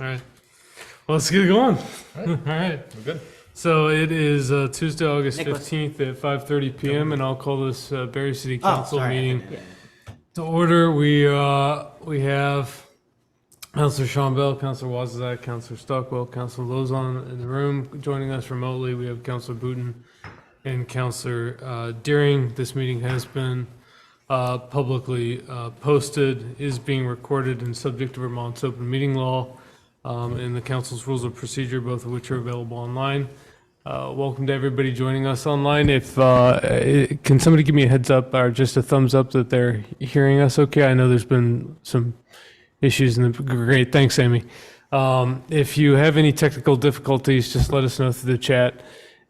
All right. Well, let's get it going. All right. We're good. So it is Tuesday, August Nicholas. 15th at 5:30 p.m. and I'll call this Berry City Council sorry. meeting to order. We have Councilor Sean Bell, Councilor Wazazak, Councilor Stockwell, Councilor Lozon in the room. Joining us remotely, we have Councilor Booton and Councilor Deering. This meeting has been publicly posted, is being recorded and subject to Vermont's open meeting law and the council's rules of procedure, both of which are available online. Welcome to everybody joining us online. If can somebody give me a heads up or just a thumbs up that they're hearing us okay? I know there's been some issues in the, great, thanks Amy. If you have any technical difficulties, just let us know through the chat.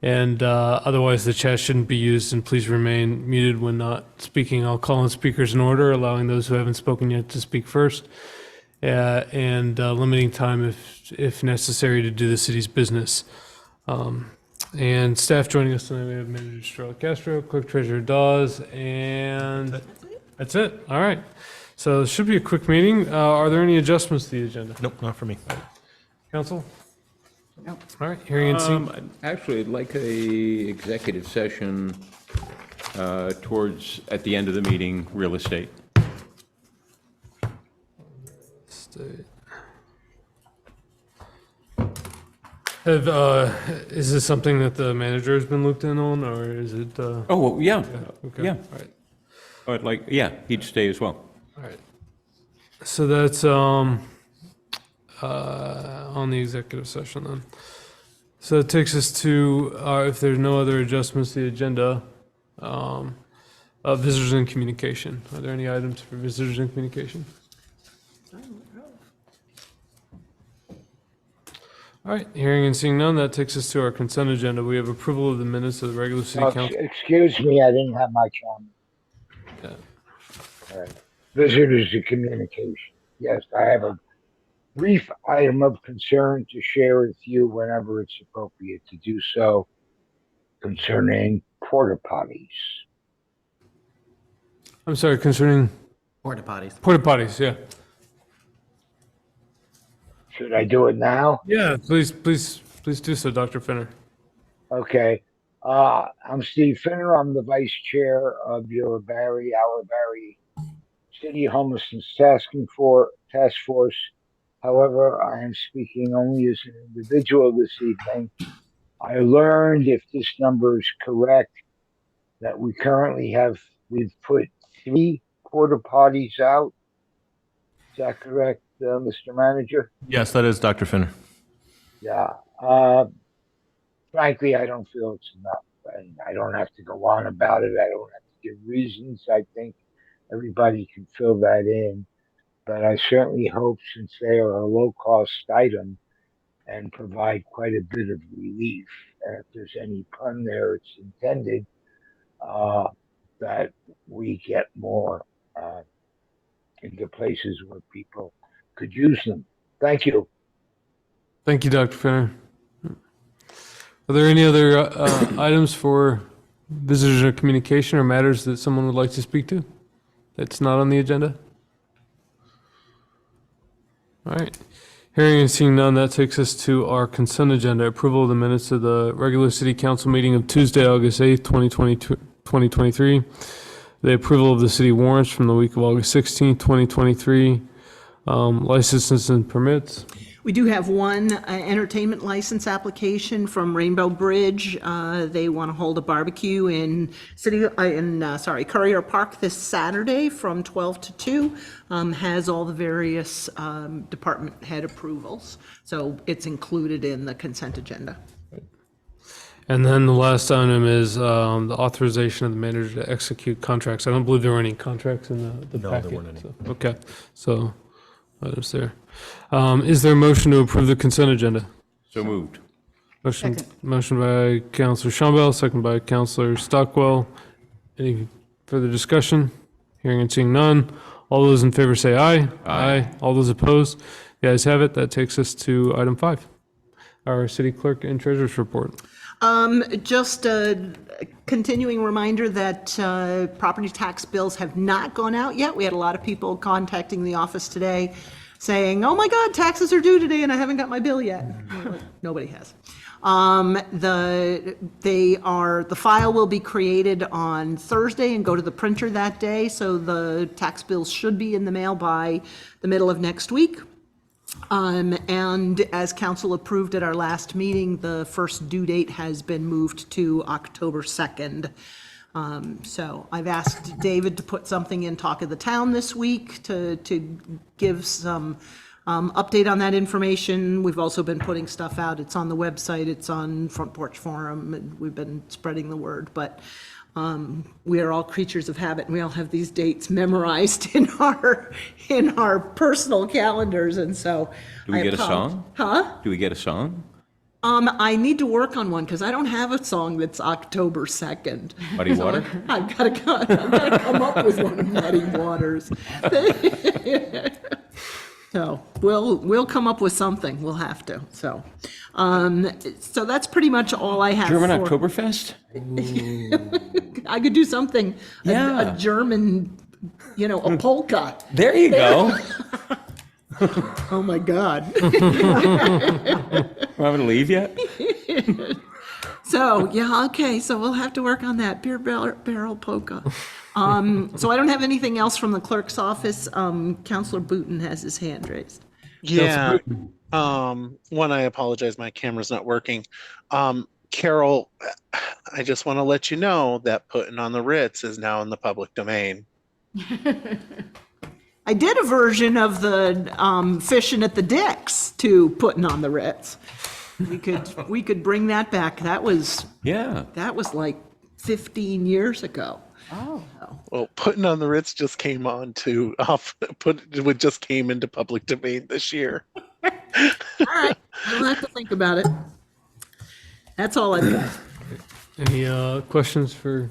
And otherwise, the chat shouldn't be used, and please remain muted when not speaking. I'll call on speakers in order, allowing those who haven't spoken yet to speak first, and limiting time if necessary to do the city's business. And staff joining us tonight, we have Manager Estrella Castro, Clerk Treasurer Dawes, and that's it. All right. So this should be a quick meeting. Are there any adjustments to the agenda? Nope, not for me. Council? All right, hearing and seeing. Actually, I'd like a executive session towards, at the end of the meeting, real estate. Is this something that the manager has been looped in on, or is it? Oh, well, yeah, Okay. yeah. All right. I'd like, yeah, he'd stay as well. All right. So that's on the executive session then. So it takes us to, if there's no other adjustments to the agenda, visitors and communication. Are there any items for visitors and communication? All right, hearing and seeing none, that takes us to our consent agenda. We have approval of the minutes of the regular city council. Excuse me, I didn't have my comment. Yeah. All right. Visitors to communication. Yes, I have a brief item of concern to share with you whenever it's appropriate to do so concerning porta potties. I'm sorry, concerning Porta potties. porta potties, yeah. Should I do it now? Yeah, please do so, Dr. Finner. Okay. I'm Steve Finner. I'm the vice chair of our Barry City Homelessness Task Force. However, I am speaking only as an individual this evening. I learned, if this number is correct, that we've put 3 porta potties out. Is that correct, Mr. Manager? Yes, that is Dr. Finner. Yeah. Frankly, I don't feel it's enough. And I don't have to go on about it. I don't have to give reasons. I think everybody can fill that in. But I certainly hope, since they are a low-cost item and provide quite a bit of relief, and if there's any pun there, it's intended, that we get more into places where people could use them. Thank you. Thank you, Dr. Finner. Are there any other items for visitors or communication or matters that someone would like to speak to that's not on the agenda? All right. Hearing and seeing none, that takes us to our consent agenda. Approval of the minutes of the regular city council meeting of Tuesday, August 8th, 2023. The approval of the city warrants from the week of August 16th, 2023. Licenses and permits. We do have one entertainment license application from Rainbow Bridge. They want to hold a barbecue in Courier Park this Saturday from 12 to 2. Has all the various department head approvals. So it's included in the consent agenda. And then the last item is the authorization of the manager to execute contracts. I don't believe there were any contracts in the No, packet. there weren't any. So, okay, so items there. Is there a motion to approve the consent agenda? So moved. Motion by Councilor Shambell, second by Councilor Stockwell. Any further discussion? Hearing and seeing none. All those in favor say aye. Aye. All those opposed? The ayes have it. That takes us to item 5, our city clerk and treasurer's report. Just a continuing reminder that property tax bills have not gone out yet. We had a lot of people contacting the office today saying, oh my God, taxes are due today and I haven't got my bill yet. Nobody has. The file will be created on Thursday and go to the printer that day, so the tax bills should be in the mail by the middle of next week. And as council approved at our last meeting, the first due date has been moved to October 2nd. So I've asked David to put something in Talk of the Town this week to give some update on that information. We've also been putting stuff out. It's on the website, it's on Front Porch Forum, and we've been spreading the word. But we are all creatures of habit, and we all have these dates memorized in our personal calendars, and so. Do we get a song? Huh? Do we get a song? I need to work on one, because I don't have a song that's October 2nd. Muddy Water? I've got to come up with one of Muddy Waters. So we'll come up with something. We'll have to. So that's pretty much all I have. German for- Oktoberfest? I could do something. Yeah. A German, a polka. There you go. Oh my God. Want me to leave yet? So, yeah, okay, so we'll have to work on that, beer barrel polka. So I don't have anything else from the clerk's office. Counselor Booton has his hand raised. Yeah. One, I apologize, my camera's not working. Carol, I just want to let you know that putting on the Ritz is now in the public domain. I did a version of the fishing at the Dicks to putting on the Ritz. We could bring that back. That was like 15 years ago. Oh. Well, putting on the Ritz just came on to just came into public domain this year. All right, we'll have to think about it. That's all I've got. Any questions for?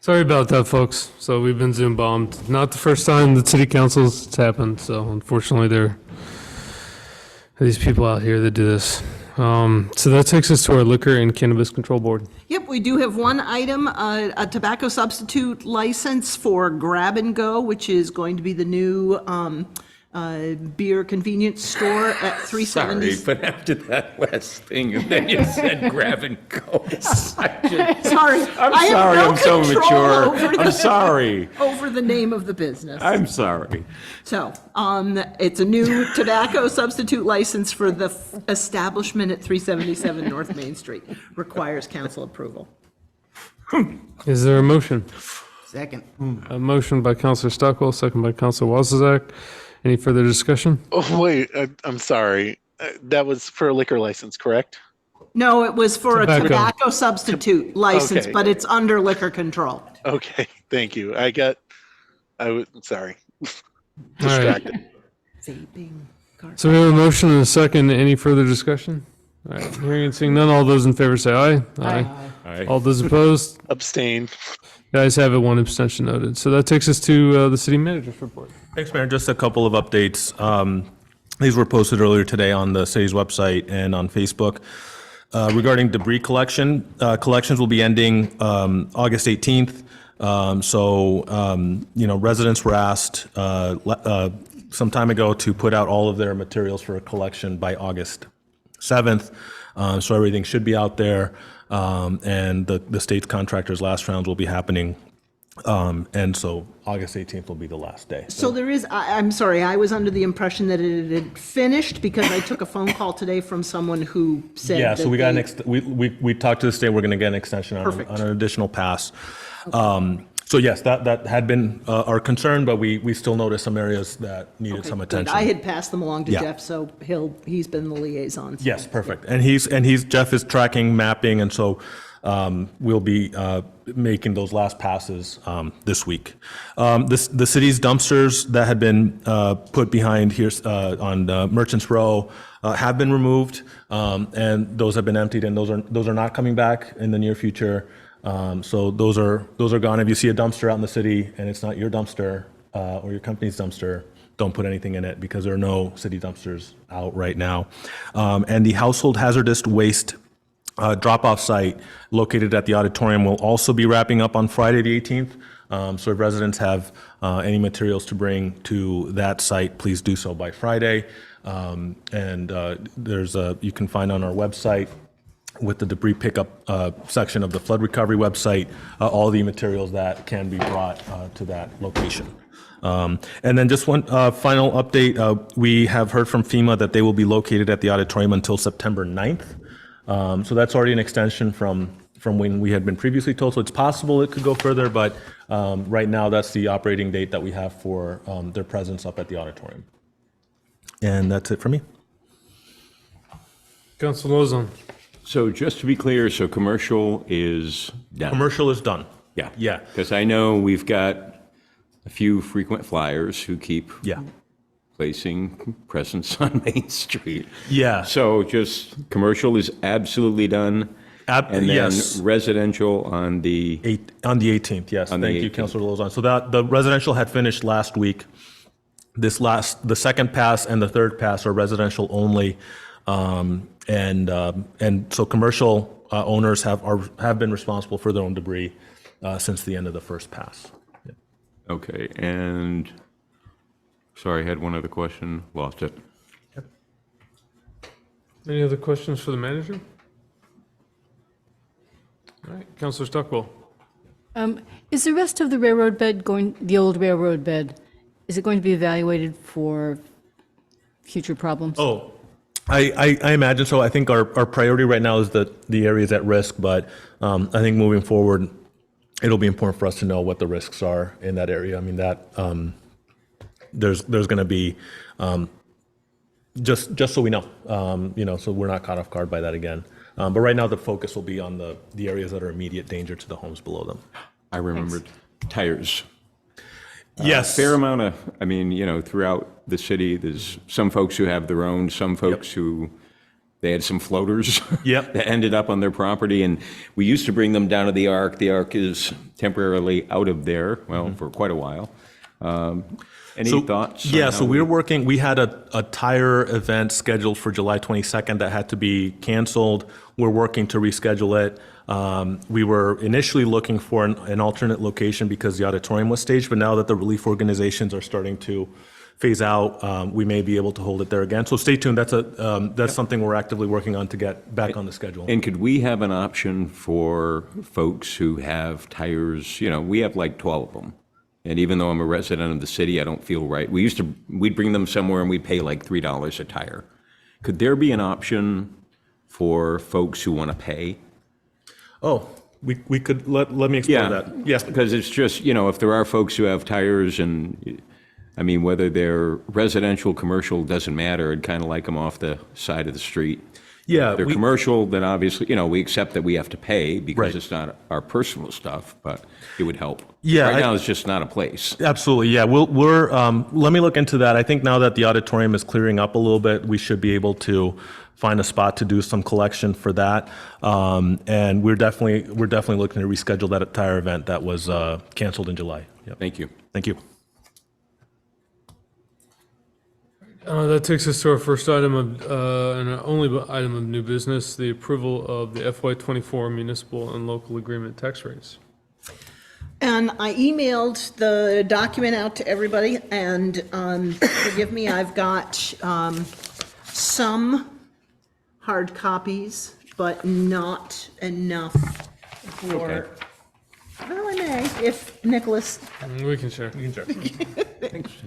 Sorry about that, folks. So we've been Zoom bombed. Not the first time the city council's happened. So unfortunately, there are these people out here that do this. So that takes us to our Liquor and Cannabis Control Board. Yep, we do have one item, a tobacco substitute license for Grab and Go, which is going to be the new beer convenience store at 370. Sorry, but after that last thing, and then you said grab and go. Sorry. I'm I have sorry, no I'm so control mature. over I'm sorry. over the name of the business. I'm sorry. So, it's a new tobacco substitute license for the establishment at 377 North Main Street. Requires council approval. Is there a motion? Second. A motion by Councilor Stockwell, second by Councilor Wozniak. Any further discussion? Oh, wait, I'm sorry. That was for a liquor license, correct? No, it was for a Tobacco. tobacco substitute license, Okay. but it's under liquor control. Okay, thank you. Sorry. All right. Distracted. Vaping. So we have a motion and a second. Any further discussion? All right, hearing and seeing none, all those in favor say aye. Aye. All those opposed? Abstain. The ayes have it, one abstention noted. So that takes us to the city manager's report. Thanks, Mayor. Just a couple of updates. These were posted earlier today on the city's website and on Facebook. Regarding debris collection, collections will be ending August 18th. Residents were asked some time ago to put out all of their materials for collection by August 7th. So everything should be out there. And the state's contractors' last rounds will be happening. And so August 18th will be the last day. So there is, I'm sorry, I was under the impression that it had finished because I took a phone call today from someone who said. Yeah, so that we got they- we talked to the state, we're going to get an extension Perfect. on an additional pass. So yes, that had been our concern, but we still noticed some areas that needed some Good. attention. I had passed them along to Yeah. Jeff, so he's been the liaison. so- Yes, perfect. And Jeff is tracking, mapping, and so we'll be making those last passes this week. The city's dumpsters that had been put behind here on Merchants Row have been removed, and those have been emptied, and those are not coming back in the near future. So those are gone. If you see a dumpster out in the city and it's not your dumpster or your company's dumpster, don't put anything in it because there are no city dumpsters out right now. And the household hazardous waste drop-off site located at the auditorium will also be wrapping up on Friday the 18th. So if residents have any materials to bring to that site, please do so by Friday. You can find on our website with the debris pickup section of the flood recovery website, all the materials that can be brought to that location. And then just one final update. We have heard from FEMA that they will be located at the auditorium until September 9th. So that's already an extension from when we had been previously told. So it's possible it could go further, but right now that's the operating date that we have for their presence up at the auditorium. And that's it for me. Council Lozon. So just to be clear, so commercial is done? Commercial is done. Yeah. Yeah. Because I know we've got a few frequent flyers who keep Yeah. placing presents on Main Street. Yeah. So just commercial is absolutely done? And then yes. residential on the, On the 18th, yes. On the Thank you, 18th. Councilor Lozon. So that, the residential had finished last week. The second pass and the third pass are residential only. And so commercial owners have been responsible for their own debris since the end of the first pass. okay, and, sorry, I had one other question, lost it. Any other questions for the manager? All right, Councilor Stockwell. Is the rest of the railroad bed the old railroad bed, is it going to be evaluated for future problems? Oh, I imagine so. I think our priority right now is the areas at risk, but I think moving forward, it'll be important for us to know what the risks are in that area. I mean, that there's going to be, just so we know, so we're not caught off guard by that again. But right now, the focus will be on the areas that are immediate danger to the homes below them. I remembered tires. Yes. Fair amount of, I mean, throughout the city, there's some folks who have their own, some folks who, they had some floaters Yep. that ended up on their property, and we used to bring them down to the Ark. The Ark is temporarily out of there, well, for quite a while. Any So- thoughts? on Yeah, how so we had a tire event scheduled for July 22nd that had to be canceled. We're working to reschedule it. We were initially looking for an alternate location because the auditorium was staged, but now that the relief organizations are starting to phase out, we may be able to hold it there again. So stay tuned. That's something we're actively working on to get back on the schedule. And could we have an option for folks who have tires, we have like 12 of them. And even though I'm a resident of the city, I don't feel right. We'd bring them somewhere and we'd pay like $3 a tire. Could there be an option for folks who want to pay? Oh, we could, let me explore that. Yes. Because it's just, if there are folks who have tires and, I mean, whether they're residential, commercial, doesn't matter. I'd kind of like them off the side of the street. Yeah. If they're commercial, then obviously, we accept that we have to pay because Right. it's not our personal stuff, but it would help. Yeah, Right now, it's just not a place. Absolutely, yeah. Let me look into that. I think now that the auditorium is clearing up a little bit, we should be able to find a spot to do some collection for that. And we're definitely looking to reschedule that tire event that was canceled in July. Yep. Thank you. Thank you. That takes us to our first item of, and our only item of new business, the approval of the FY24 municipal and local agreement tax rates. And I emailed the document out to everybody, and forgive me, I've got some hard copies, but not enough for, well, I may, if Nicholas We can share.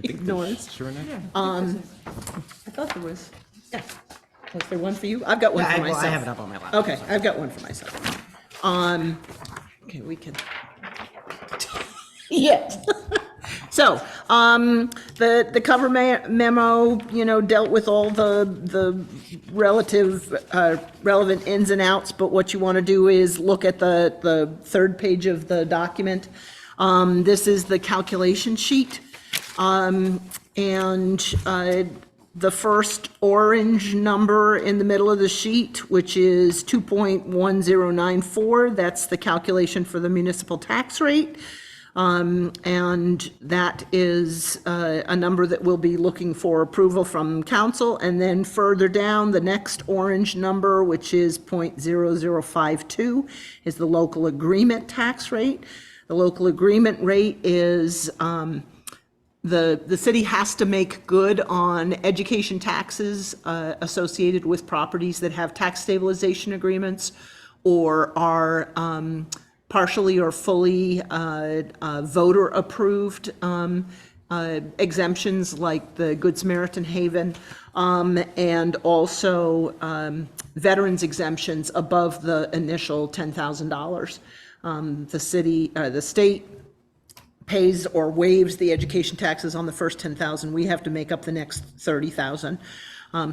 ignores. I thought there was, yeah. Was there one for you? I've got one for myself. I have it up on my lap. Okay, I've got one for myself. Okay, we can. Yes. So, the cover memo, dealt with all the relevant ins and outs, but what you want to do is look at the third page of the document. This is the calculation sheet. The first orange number in the middle of the sheet, which is 2.1094, that's the calculation for the municipal tax rate. And that is a number that we'll be looking for approval from council. And then further down, the next orange number, which is 0.0052, is the local agreement tax rate. The local agreement rate is the city has to make good on education taxes associated with properties that have tax stabilization agreements or are partially or fully voter-approved exemptions like the Good Samaritan Haven, and also veterans exemptions above the initial $10,000. The state pays or waives the education taxes on the first 10,000. We have to make up the next 30,000.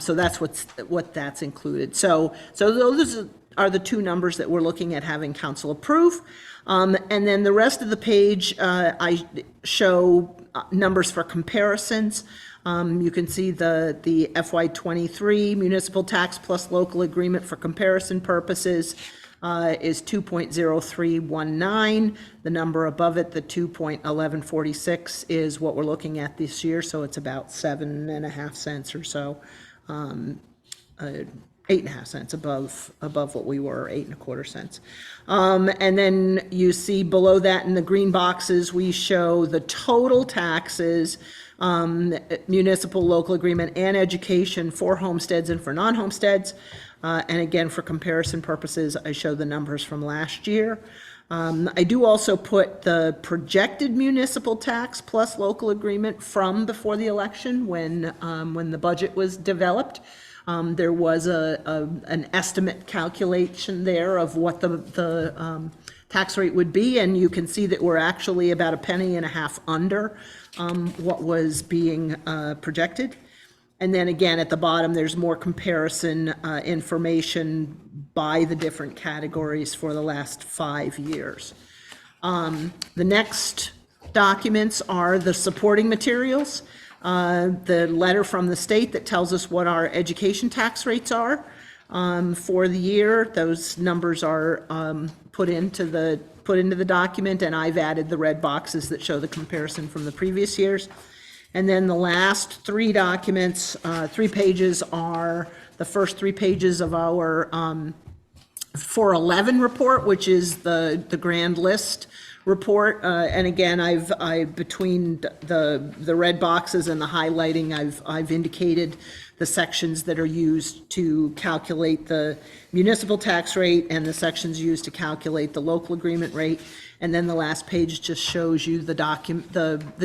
So that's what that's included. So those are the two numbers that we're looking at having council approve. And then the rest of the page, I show numbers for comparisons. You can see the FY23 municipal tax plus local agreement for comparison purposes is 2.0319. The number above it, the 2.1146, is what we're looking at this year, so it's about 7.5 cents or so, 8.5 cents above what we were, 8.25 cents. And then you see below that in the green boxes, we show the total taxes, municipal, local agreement, and education for homesteads and for non-homesteads. And again, for comparison purposes, I show the numbers from last year. I do also put the projected municipal tax plus local agreement from before the election when the budget was developed. There was an estimate calculation there of what the tax rate would be, and you can see that we're actually about $0.015 under what was being projected. And then again, at the bottom, there's more comparison information by the different categories for the last 5 years. The next documents are the supporting materials. The letter from the state that tells us what our education tax rates are for the year. Those numbers are put into the document, and I've added the red boxes that show the comparison from the previous years. And then the last three documents, 3 pages, are the first 3 pages of our 411 report, which is the grand list report. And again, I've between the red boxes and the highlighting, I've indicated the sections that are used to calculate the municipal tax rate and the sections used to calculate the local agreement rate. And then the last page just shows you the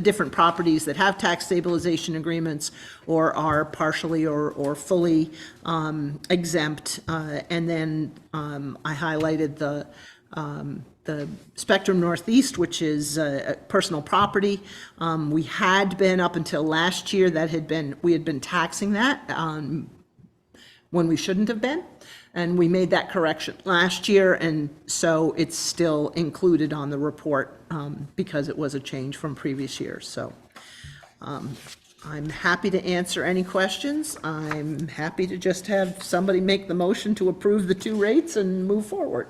different properties that have tax stabilization agreements or are partially or fully exempt. And then I highlighted the Spectrum Northeast, which is personal property. We had been, up until last year, we had been taxing that when we shouldn't have been. And we made that correction last year, and so it's still included on the report because it was a change from previous years. So I'm happy to answer any questions. I'm happy to just have somebody make the motion to approve the 2 rates and move forward.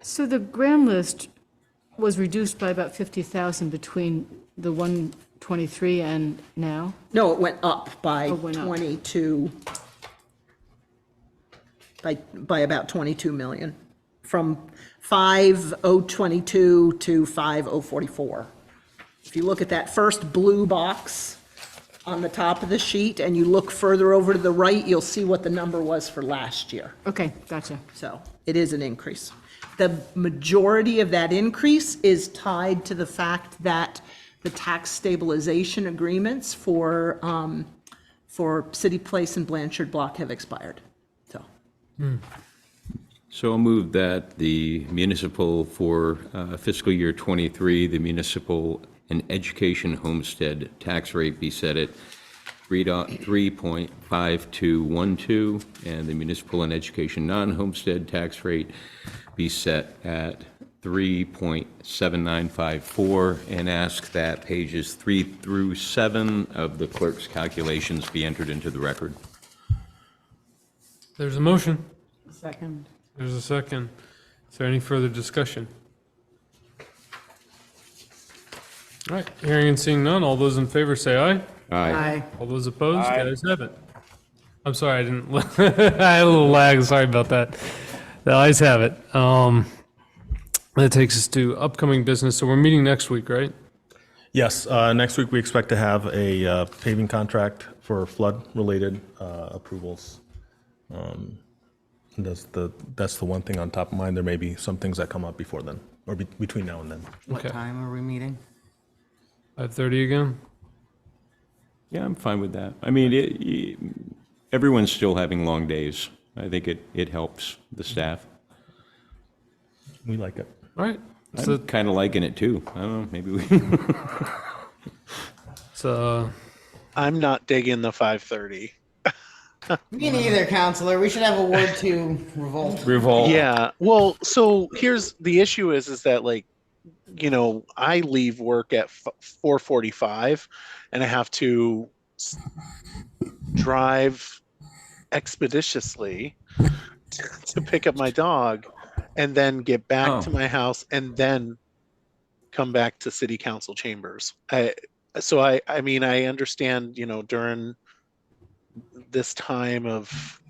So the grand list was reduced by about 50,000 between the 123 and now? No, it went up by Oh, went up. 22, by about 22 million, from 5,022 to 5,044. If you look at that first blue box on the top of the sheet and you look further over to the right, you'll see what the number was for last year. Okay, gotcha. So it is an increase. The majority of that increase is tied to the fact that the tax stabilization agreements for City Place and Blanchard Block have expired. So, So I'll move that the municipal for fiscal year '23, the municipal and education homestead tax rate be set at 3.5212, and the municipal and education non-homestead tax rate be set at 3.7954, and ask that pages 3 through 7 of the clerk's calculations be entered into the record. There's a motion. Second. There's a second. Is there any further discussion? All right, hearing and seeing none, all those in favor say aye. Aye. All those opposed, the ayes have it. I'm sorry, I didn't, I had a little lag, sorry about that. The ayes have it. That takes us to upcoming business, so we're meeting next week, right? Yes, next week we expect to have a paving contract for flood-related approvals. That's the one thing on top of mind. There may be some things that come up before then, or between now and then. What time are we meeting? 5:30 again? Yeah, I'm fine with that. I mean, everyone's still having long days. I think it helps the staff. We like it. All right. So, I'm kind of liking it too. I don't know, maybe we, so I'm not digging the 5:30. Me neither, counselor. We should have a Ward 2 revolt. revolt. Yeah. Well, so here's the issue is that like, I leave work at 4:45 and I have to drive expeditiously to pick up my dog and then get back to my house and then come back to city council chambers. I mean, I understand, during this time of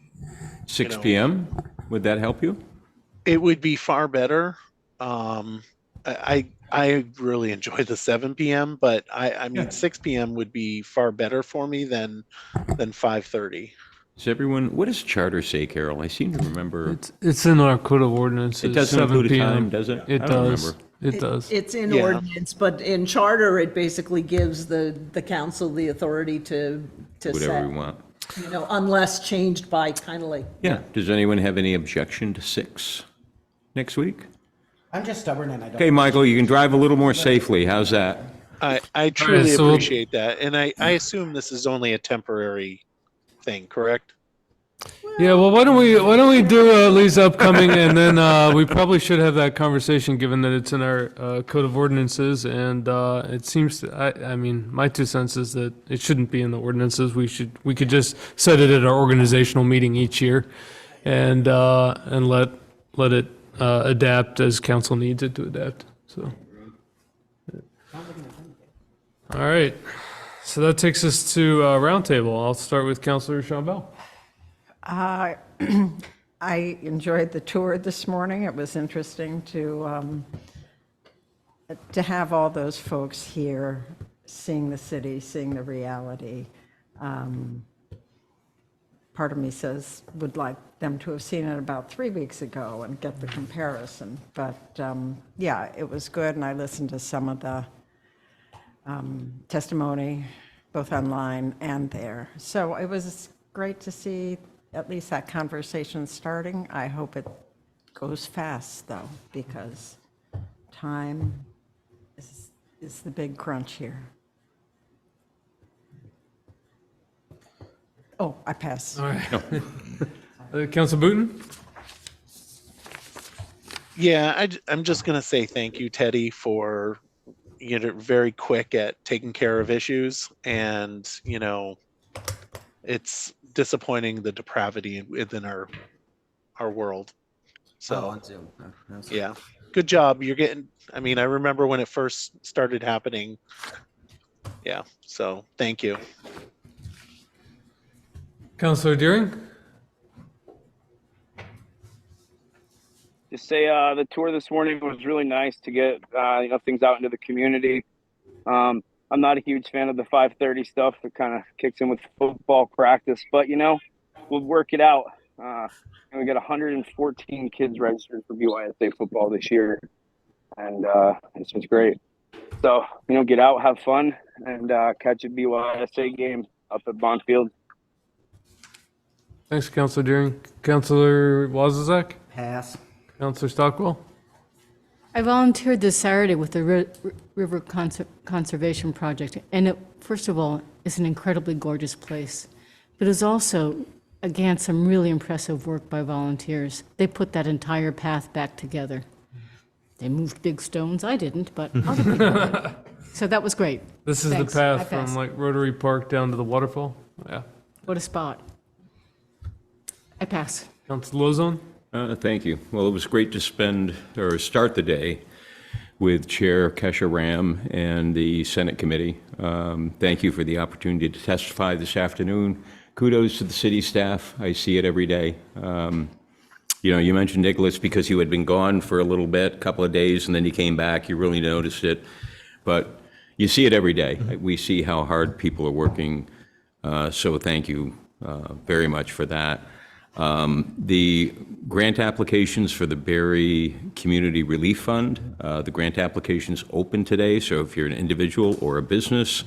6 p.m., would that help you? it would be far better. I really enjoy the 7 p.m., but I mean 6 p.m. would be far better for me than 5:30. Does everyone, what does charter say, Carol? I seem to remember. it's in our code of ordinances. It doesn't 7 include a p.m. time, does it? It I don't does. remember. It does. It's in Yeah. ordinance, but in charter, it basically gives the council the authority to Whatever set, we want. unless changed by kind of like. Yeah. Does anyone have any objection to 6 next week? I'm just stubborn and I don't. Okay, Michael, you can drive a little more safely. How's that? I truly so we'll- appreciate that, and I assume this is only a temporary thing, correct? Yeah, well, why don't we do Lee's upcoming, and then we probably should have that conversation, given that it's in our code of ordinances, and it seems I mean, my 2 cents is that it shouldn't be in the ordinances. We could just set it at our organizational meeting each year, and let it adapt as council needs it to adapt. So, all right. So that takes us to roundtable. I'll start with Councilor Chambel. I enjoyed the tour this morning. It was interesting to have all those folks here, seeing the city, seeing the reality. Part of me would like them to have seen it about 3 weeks ago and get the comparison. But yeah, it was good, and I listened to some of the testimony, both online and there. So it was great to see at least that conversation starting. I hope it goes fast, though, because time is the big crunch here. Oh, I pass. All right. Council Booton? Yeah, I'm just gonna say thank you, Teddy, for very quick at taking care of issues, and it's disappointing the depravity within our world. So on Zoom. yeah, good job. You're getting. I mean, I remember when it first started happening. Yeah. So thank you. Councilor Deering? Just say the tour this morning was really nice to get things out into the community. I'm not a huge fan of the 5:30 stuff. It kind of kicks in with football practice, but we'll work it out. We got 114 kids registered for BYSA football this year, and it's just great. So get out, have fun, and catch a BYSA game up at Bond Field. Thanks, Councilor Deering. Councilor Wozniak? Pass. Councilor Stockwell? I volunteered this Saturday with the River Conservation Project, and it, first of all, is an incredibly gorgeous place. But it's also, again, some really impressive work by volunteers. They put that entire path back together. They moved big stones. I didn't, but other people did. So that was great. This is Thanks. the I path from pass. like Rotary Park down to the waterfall? Yeah. What a spot. I pass. Councilor Lozon? Thank you. Well, it was great to start the day with Chair Kesha Ram and the Senate Committee. Thank you for the opportunity to testify this afternoon. Kudos to the city staff. I see it every day. You mentioned Nicholas because you had been gone for a little bit, a couple of days, and then you came back. You really noticed it. But, you see it every day. We see how hard people are working, so thank you very much for that. The grant applications for the Berry Community Relief Fund, the grant application's open today, so if you're an individual or a business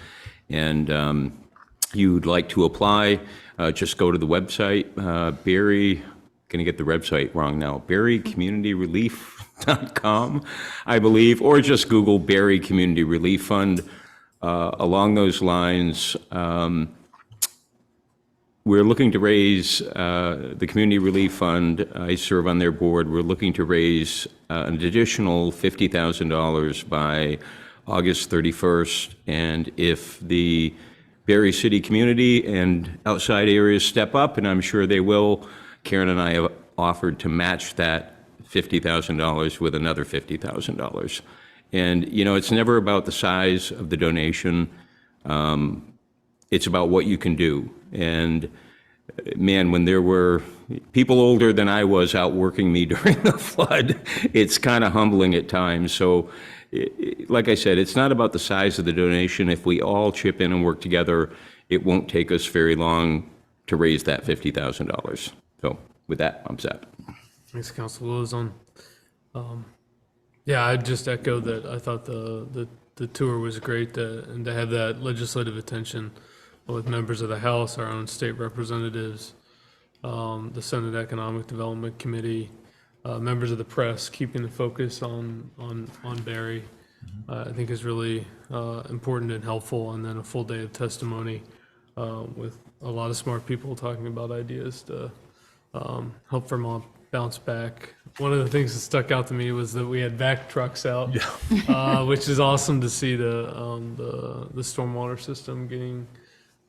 and you'd like to apply, just go to the website, Berry, going to get the website wrong now, berrycommunityrelief.com, I believe, or just Google Berry Community Relief Fund. Along those lines, we're looking to raise the Community Relief Fund. I serve on their board. We're looking to raise an additional $50,000 by August 31st. And if the Berry City community and outside areas step up, and I'm sure they will, Karen and I have offered to match that $50,000 with another $50,000. And, you know, it's never about the size of the donation. It's about what you can do. And man, when there were people older than I was out working me during the flood, it's kind of humbling at times. So, like I said, it's not about the size of the donation. If we all chip in and work together, it won't take us very long to raise that $50,000. So with that, I'm set. Thanks, Council Lozon. Yeah, I'd just echo that. I thought the tour was great, and to have that legislative attention with members of the House, our own state representatives, the Senate Economic Development Committee, members of the press, keeping the focus on Berry, I think is really important and helpful. And then a full day of testimony with a lot of smart people talking about ideas to help Vermont bounce back. One of the things that stuck out to me was that we had vac trucks out, which is awesome to see the stormwater system getting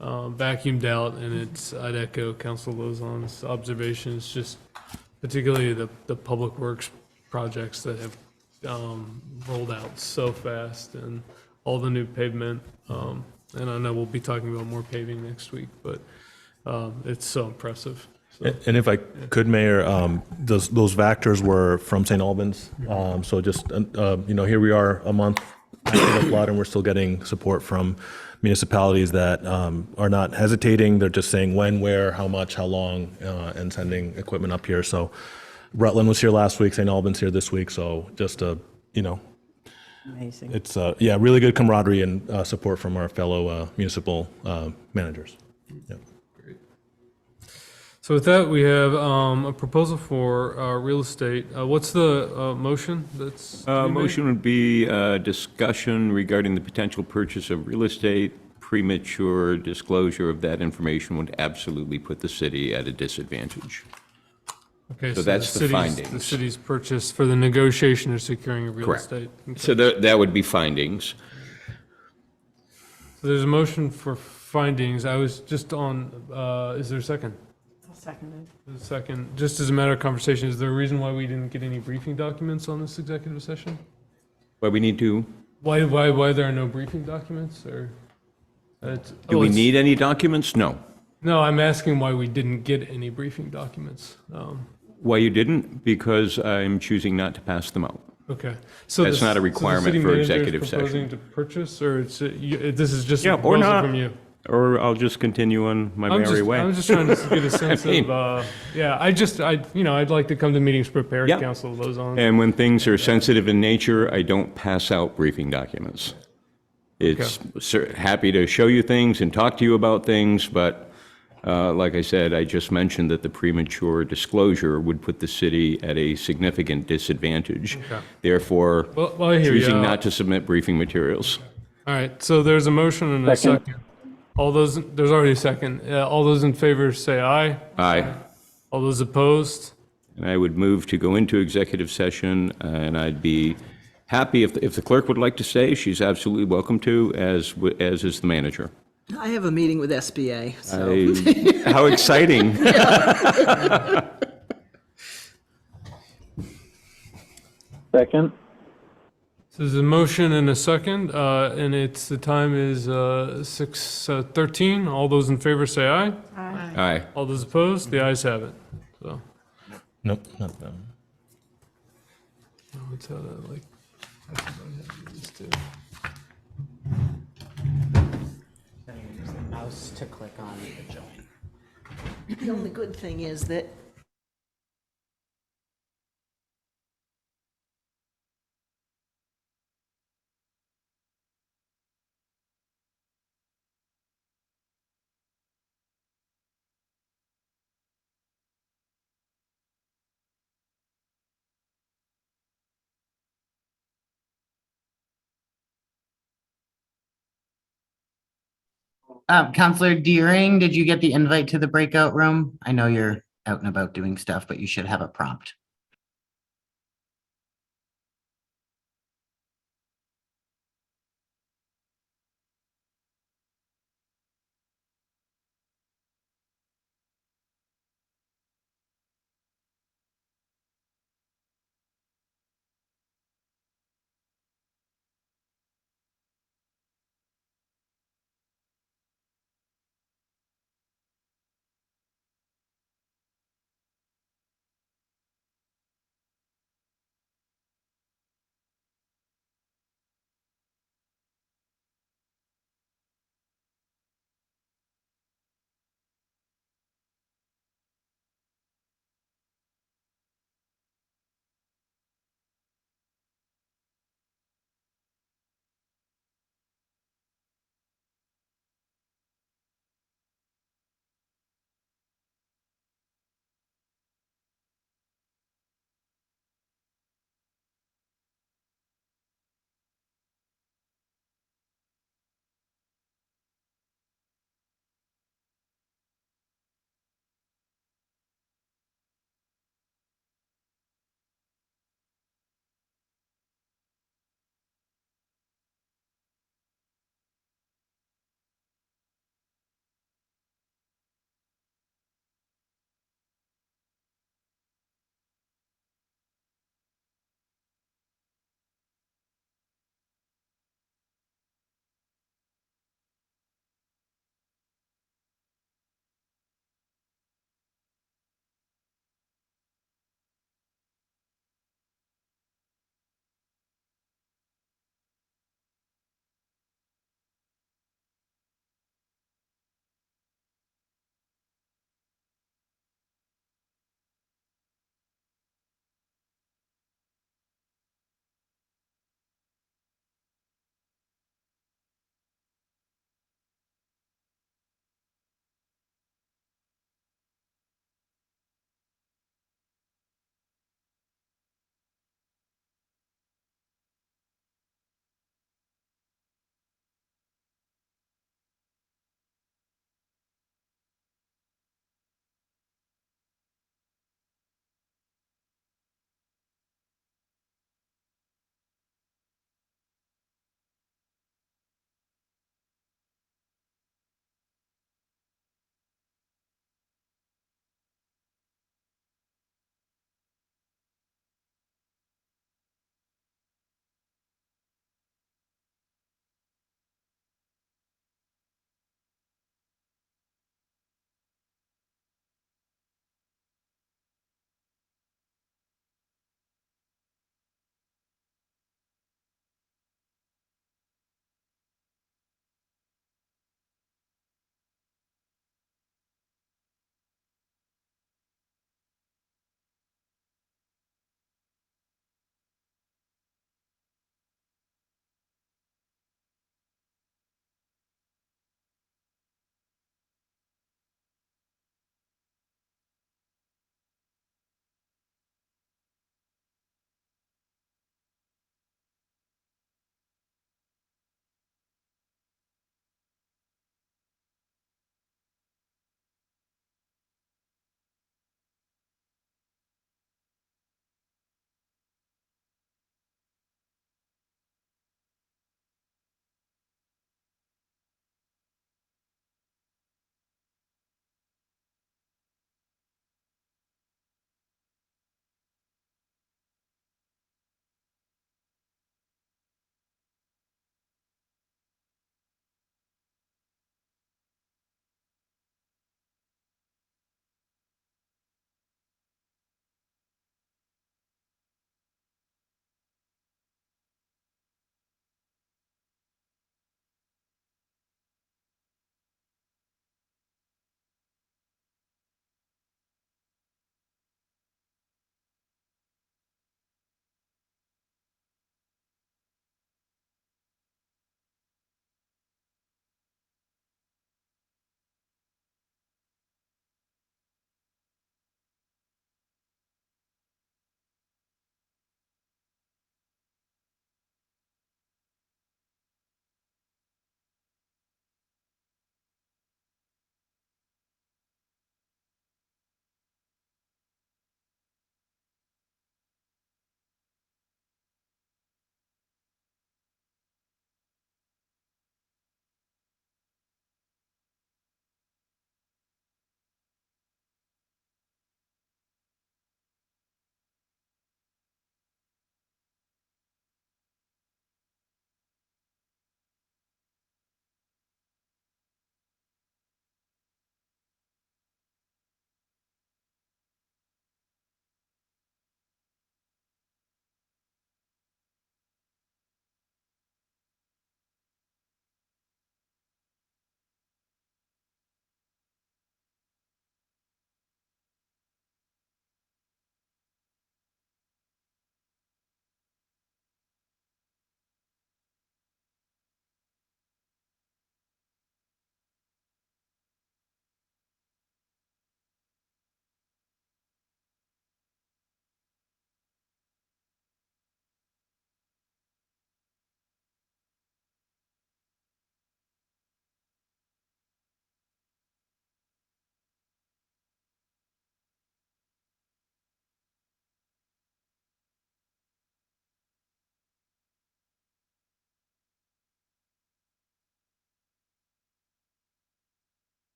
vacuumed out. And I'd echo Council Lozon's observations, just particularly the public works projects that have rolled out so fast, and all the new pavement. And I know we'll be talking about more paving next week, but it's so impressive. So, And if I could, Mayor, those Vactors were from St. Albans. So just, you know, here we are a month after the flood, and we're still getting support from municipalities that are not hesitating. They're just saying when, where, how much, how long, and sending equipment up here. So Rutland was here last week, St. Albans here this week. So just, you know, Amazing. it's, yeah, really good camaraderie and support from our fellow municipal managers. Yeah. so with that, we have a proposal for real estate. What's the motion that's? to be made? Motion would be discussion regarding the potential purchase of real estate. Premature disclosure of that information would absolutely put the city at a disadvantage. Okay, so that's the The findings. city's purchase for the negotiation or securing of real Correct. estate. Okay. So that would be findings. So there's a motion for findings. I was just on, is there a second? Seconded. A second, just as a matter of conversation, is there a reason why we didn't get any briefing documents on this executive session? But we need to, Why there are no briefing documents, or? do we need any documents? No. No, I'm asking why we didn't get any briefing documents. Why you didn't? Because I'm choosing not to pass them out. Okay. So That's not a requirement for executive So the city manager is proposing to purchase, or this is just a Yeah, or proposal not. from you? Or I'll just continue on my merry way. I'm just trying to get a sense mean- of, yeah, I'd like to come to meetings prepared, Yeah. Council Lozon. And when things are sensitive in nature, I don't pass out briefing documents. It's happy to show you things and talk to you about things, but like I said, I just mentioned that the premature disclosure would put the city at a significant disadvantage. Okay. Well, Well, I hear you. choosing not to submit briefing materials. All right, so there's a motion and a second. There's already a second. All those in favor say aye. Aye. All those opposed? And I would move to go into executive session, and I'd be happy if the clerk would like to stay. She's absolutely welcome to, as is the manager. I have a meeting with SBA, so. How exciting. Second. So there's a motion and a second, and the time is 6:13. All those in favor say aye. Aye. All those opposed? The ayes have it. So, Nope, not them. that's how that, like, everybody has to do this too. mouse to click on the join. The only good thing is that Counselor Deering, did you get the invite to the breakout room? I know you're out and about doing stuff, but you should have a prompt.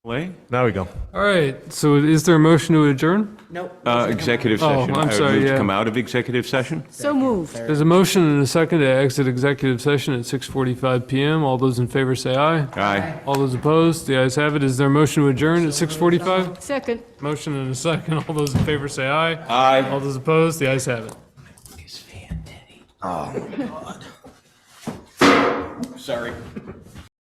Way? Now we go. All right, so is there a motion to adjourn? Nope. Executive Oh, session. I'm I would sorry, move to yeah. come out of executive session. So moved. There's a motion and a second to exit executive session at 6:45 PM. All those in favor say aye. Aye. All those opposed, the ayes have it. Is there a motion to adjourn at 6:45? Second. Motion and a second. All those in favor say aye. Aye. All those opposed, the ayes have it. Oh, my God. Sorry.